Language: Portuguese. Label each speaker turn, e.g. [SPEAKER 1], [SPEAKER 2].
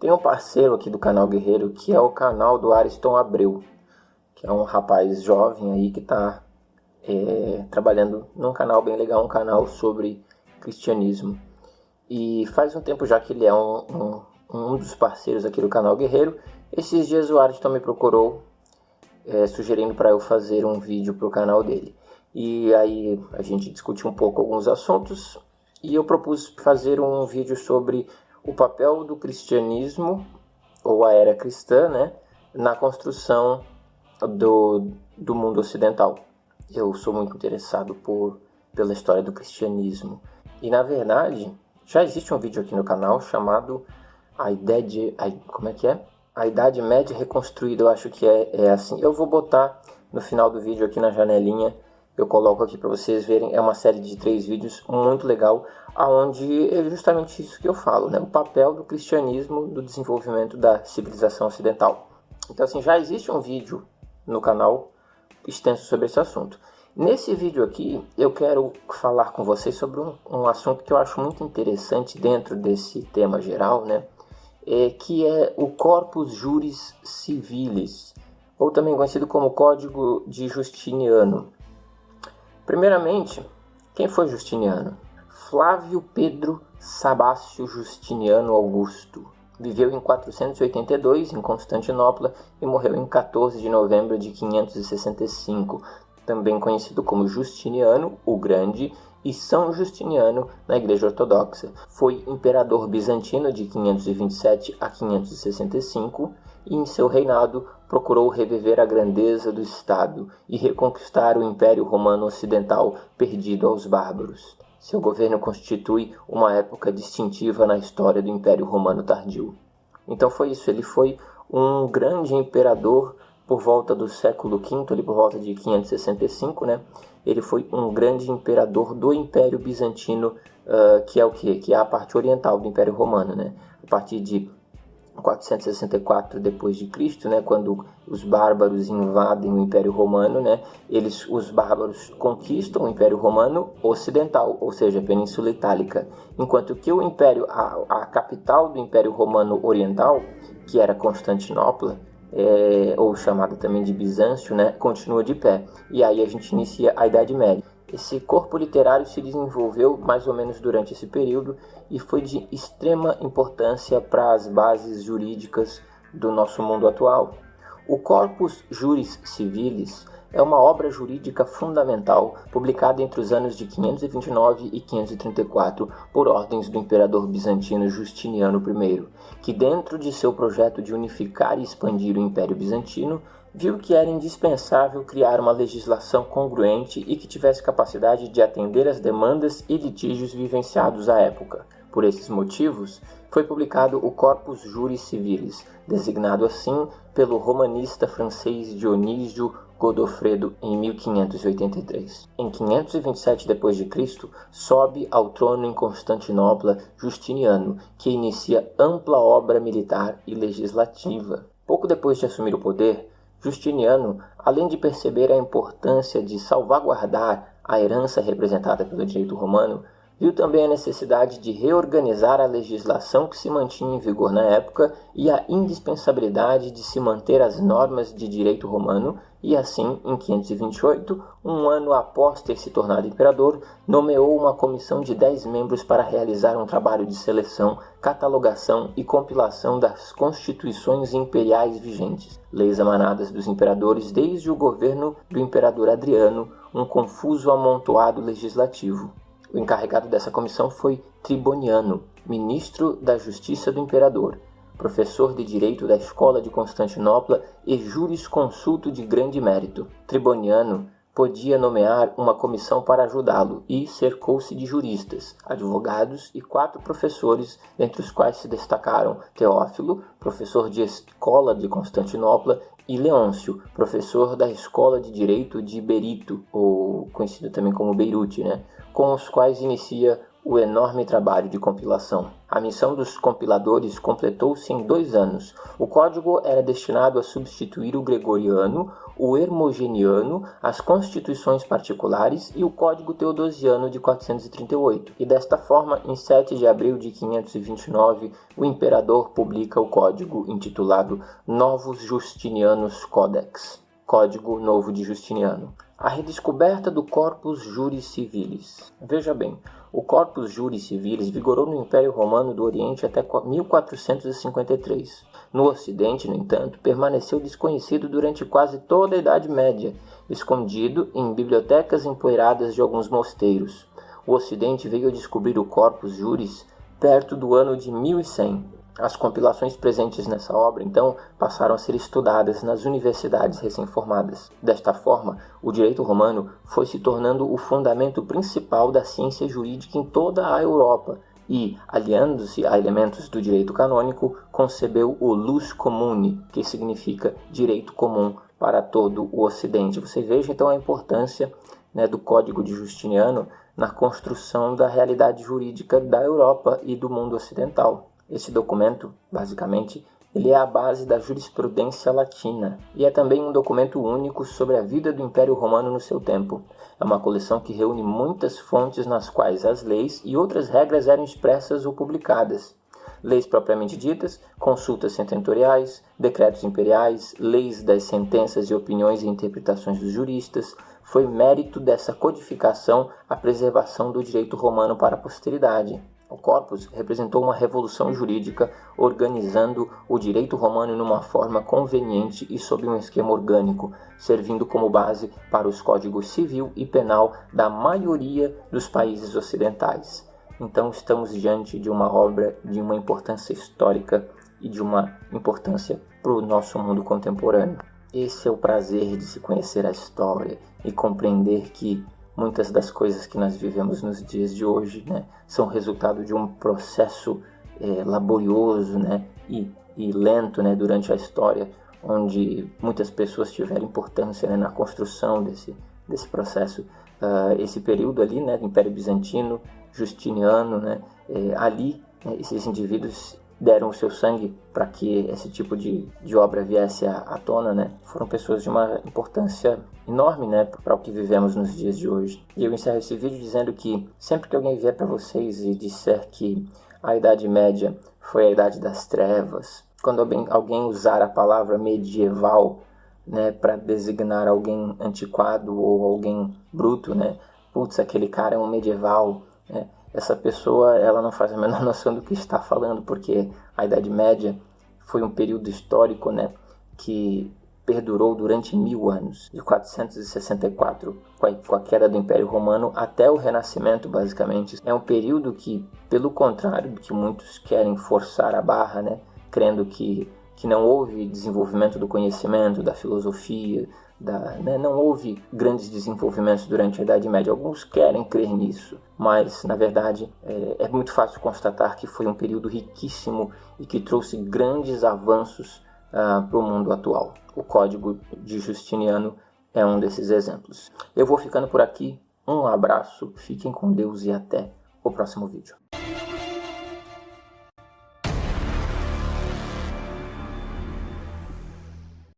[SPEAKER 1] tem um parceiro aqui do canal Guerreiro, que é o canal do Ariston Abreu, que é um rapaz jovem aí que está trabalhando num canal bem legal, um canal sobre cristianismo. E faz um tempo já que ele é um dos parceiros aqui do canal Guerreiro. Esses dias o Ariston me procurou sugerindo para eu fazer um vídeo para o canal dele. E aí a gente discutiu um pouco alguns assuntos e eu propus fazer um vídeo sobre o papel do cristianismo, ou a era cristã, né, na construção do mundo ocidental. Eu sou muito interessado pela história do cristianismo. E na verdade, já existe um vídeo aqui no canal chamado A Idade Média Reconstruída, eu acho que é assim. Eu vou botar no final do vídeo aqui na janelinha, eu coloco aqui para vocês verem. É uma série de 3 vídeos muito legal, onde é justamente isso que eu falo, né? O papel do cristianismo no desenvolvimento da civilização ocidental. Então assim, já existe um vídeo no canal extenso sobre esse assunto. Nesse vídeo aqui, eu quero falar com vocês sobre um assunto que eu acho muito interessante dentro desse tema geral, né? Que é o Corpus Juris Civilis, ou também conhecido como Código de Justiniano. Primeiramente, quem foi Justiniano? Flávio Pedro Sabácio Justiniano Augusto. Viveu em 482 em Constantinopla e morreu em 14 de novembro de 565, também conhecido como Justiniano o Grande e São Justiniano na Igreja Ortodoxa. Foi imperador bizantino de 527 a 565 e em seu reinado procurou reviver a grandeza do Estado e reconquistar o Império Romano Ocidental perdido aos bárbaros. Seu governo constitui uma época distintiva na história do Império Romano tardio. Então foi isso, ele foi um grande imperador por volta do século V, ali por volta de 565, né? Ele foi um grande imperador do Império Bizantino, que é o quê? Que é a parte oriental do Império Romano, né? A partir de 464 depois de Cristo, né, quando os bárbaros invadem o Império Romano, né, os bárbaros conquistam o Império Romano Ocidental, ou seja, a Península Itálica, enquanto que o Império, a capital do Império Romano Oriental, que era Constantinopla, ou chamada também de Bizâncio, né, continua de pé. E aí a gente inicia a Idade Média. Esse corpo literário se desenvolveu mais ou menos durante esse período e foi de extrema importância para as bases jurídicas do nosso mundo atual. O Corpus Juris Civilis é uma obra jurídica fundamental publicada entre os anos de 529 e 534 por ordens do imperador bizantino Justiniano I, que dentro de seu projeto de unificar e expandir o Império Bizantino, viu que era indispensável criar uma legislação congruente e que tivesse capacidade de atender às demandas e litígios vivenciados à época. Por esses motivos, foi publicado o Corpus Juris Civilis, designado assim pelo romanista francês Dionísio Godofredo em 1583. Em 527 d.C., sobe ao trono em Constantinopla Justiniano, que inicia ampla obra militar e legislativa. Pouco depois de assumir o poder, Justiniano, além de perceber a importância de salvaguardar a herança representada pelo direito romano, viu também a necessidade de reorganizar a legislação que se mantinha em vigor na época e a indispensabilidade de se manter as normas de direito romano e assim, em 528, um ano após ter se tornado imperador, nomeou uma comissão de 10 membros para realizar um trabalho de seleção, catalogação e compilação das constituições imperiais vigentes, leis emanadas dos imperadores desde o governo do imperador Adriano, um confuso amontoado legislativo. O encarregado dessa comissão foi Triboniano, ministro da Justiça do Imperador, professor de Direito da Escola de Constantinopla e jurisconsulto de grande mérito. Triboniano podia nomear uma comissão para ajudá-lo e cercou-se de juristas, advogados e 4 professores, entre os quais se destacaram Teófilo, professor de Escola de Constantinopla, e Leôncio, professor da Escola de Direito de Berito, ou conhecido também como Beirute, né? Com os quais inicia o enorme trabalho de compilação. A missão dos compiladores completou-se em 2 anos. O código era destinado a substituir o gregoriano, o hermogeniano, as constituições particulares e o código teodosiano de 438. E desta forma, em 7 de abril de 529, o imperador publica o código intitulado Novus Justinianus Codex, Código Novo de Justiniano. A redescoberta do Corpus Juris Civilis. Veja bem, o Corpus Juris Civilis vigorou no Império Romano do Oriente até 1453. No Ocidente, no entanto, permaneceu desconhecido durante quase toda a Idade Média, escondido em bibliotecas empoeiradas de alguns mosteiros. O Ocidente veio a descobrir o Corpus Juris perto do ano de 1100. As compilações presentes nessa obra, então, passaram a ser estudadas nas universidades recém-formadas. Desta forma, o direito romano foi se tornando o fundamento principal da ciência jurídica em toda a Europa e, aliando-se a elementos do direito canônico, concebeu o Ius Commune, que significa direito comum para todo o Ocidente. Você veja, então, a importância, do Código de Justiniano na construção da realidade jurídica da Europa e do mundo ocidental. Esse documento, basicamente, ele é a base da jurisprudência latina e é também um documento único sobre a vida do Império Romano no seu tempo. É uma coleção que reúne muitas fontes nas quais as leis e outras regras eram expressas ou publicadas. Leis propriamente ditas, consultas senatoriais, decretos imperiais, leis das sentenças e opiniões e interpretações dos juristas. Foi mérito dessa codificação a preservação do direito romano para a posteridade. O corpus representou uma revolução jurídica, organizando o direito romano numa forma conveniente e sob um esquema orgânico, servindo como base para os códigos civil e penal da maioria dos países ocidentais. Então estamos diante de uma obra de uma importância histórica e de uma importância para o nosso mundo contemporâneo. Esse é o prazer de se conhecer a história e compreender que muitas das coisas que nós vivemos nos dias de hoje, são resultado de um processo laborioso, e lento, durante a história, onde muitas pessoas tiveram importância, na construção desse processo. Esse período ali, do Império Bizantino, Justiniano, ali, esses indivíduos deram o seu sangue para que esse tipo de obra viesse à tona, Foram pessoas de uma importância enorme, para o que vivemos nos dias de hoje. E eu encerro esse vídeo dizendo que sempre que alguém vier para vocês e disser que a Idade Média foi a Idade das Trevas, quando alguém usar a palavra medieval, para designar alguém antiquado ou alguém bruto, putz, aquele cara é um medieval, essa pessoa, ela não faz a menor noção do que está falando, porque a Idade Média foi um período histórico, que perdurou durante 1000 anos, de 464, com a queda do Império Romano até o Renascimento, basicamente. É um período que, pelo contrário do que muitos querem forçar a barra, crendo que não houve desenvolvimento do conhecimento, da filosofia, não houve grandes desenvolvimentos durante a Idade Média. Alguns querem crer nisso, mas, na verdade, é muito fácil constatar que foi um período riquíssimo e que trouxe grandes avanços para o mundo atual. O Código de Justiniano é um desses exemplos. Eu vou ficando por aqui. Um abraço, fiquem com Deus e até o próximo vídeo.